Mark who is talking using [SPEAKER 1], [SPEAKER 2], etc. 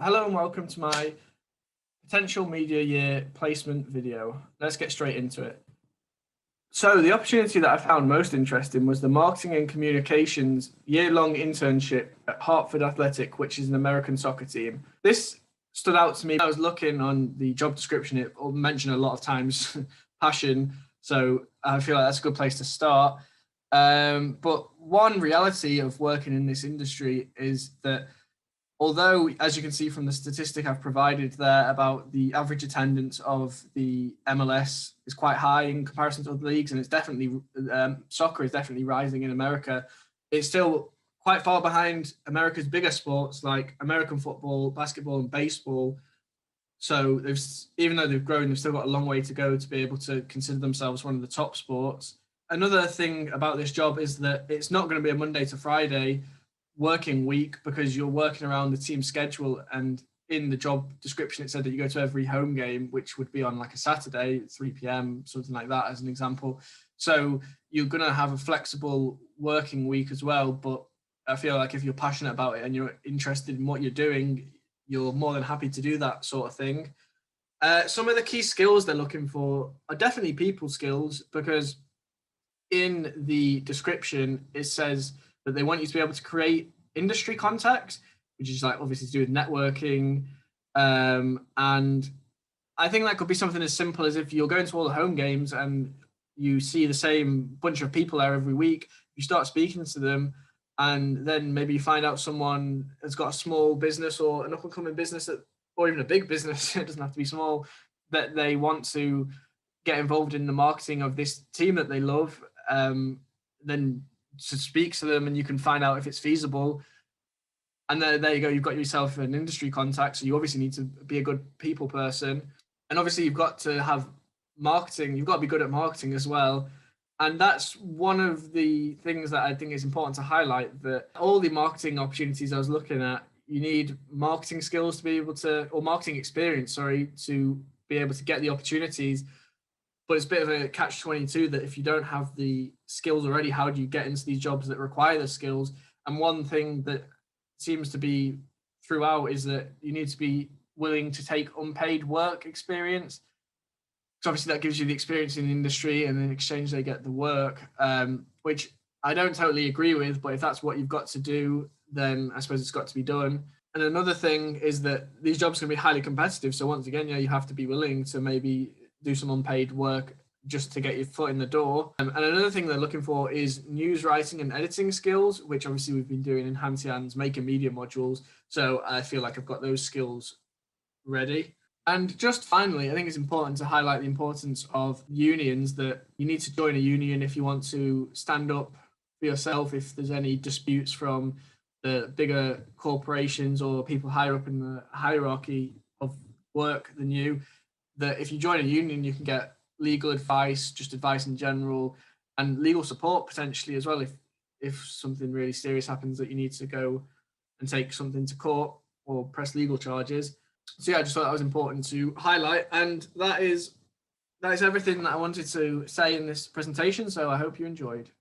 [SPEAKER 1] Hello and welcome to my potential media year placement video. Let's get straight into it. So the opportunity that I found most interesting was the marketing and communications year-long internship at Hartford Athletic, which is an American soccer team. This stood out to me. I was looking on the job description, it mentioned a lot of times passion. So I feel like that's a good place to start. But one reality of working in this industry is that although, as you can see from the statistic I've provided there about the average attendance of the MLS is quite high in comparison to other leagues, and it's definitely soccer is definitely rising in America, it's still quite far behind America's bigger sports like American football, basketball, and baseball. So they've, even though they've grown, they've still got a long way to go to be able to consider themselves one of the top sports. Another thing about this job is that it's not going to be a Monday to Friday working week because you're working around the team schedule. And in the job description, it said that you go to every home game, which would be on like a Saturday, 3 p.m., something like that, as an example. So you're going to have a flexible working week as well. But I feel like if you're passionate about it and you're interested in what you're doing, you're more than happy to do that sort of thing. Some of the key skills they're looking for are definitely people skills, because in the description it says that they want you to be able to create industry contacts, which is like obviously to do with networking. And I think that could be something as simple as if you're going to all the home games and you see the same bunch of people there every week, you start speaking to them, and then maybe you find out someone has got a small business or an up and coming business that, or even a big business, it doesn't have to be small, that they want to get involved in the marketing of this team that they love. Then to speak to them and you can find out if it's feasible. And there you go, you've got yourself an industry contact. So you obviously need to be a good people person. And obviously you've got to have marketing, you've got to be good at marketing as well. And that's one of the things that I think is important to highlight, that all the marketing opportunities I was looking at, you need marketing skills to be able to, or marketing experience, sorry, to be able to get the opportunities. But it's a bit of a catch 22 that if you don't have the skills already, how do you get into these jobs that require the skills? And one thing that seems to be throughout is that you need to be willing to take unpaid work experience. So obviously that gives you the experience in the industry, and in exchange they get the work, which I don't totally agree with. But if that's what you've got to do, then I suppose it's got to be done. And another thing is that these jobs can be highly competitive. So once again, you have to be willing to maybe do some unpaid work just to get your foot in the door. And another thing they're looking for is news writing and editing skills, which obviously we've been doing in Hantian's making media modules. So I feel like I've got those skills ready. And just finally, I think it's important to highlight the importance of unions, that you need to join a union if you want to stand up for yourself if there's any disputes from the bigger corporations or people higher up in the hierarchy of work than you. That if you join a union, you can get legal advice, just advice in general, and legal support potentially as well if something really serious happens that you need to go and take something to court or press legal charges. So yeah, I just thought that was important to highlight, and that is everything that I wanted to say in this presentation. So I hope you enjoyed.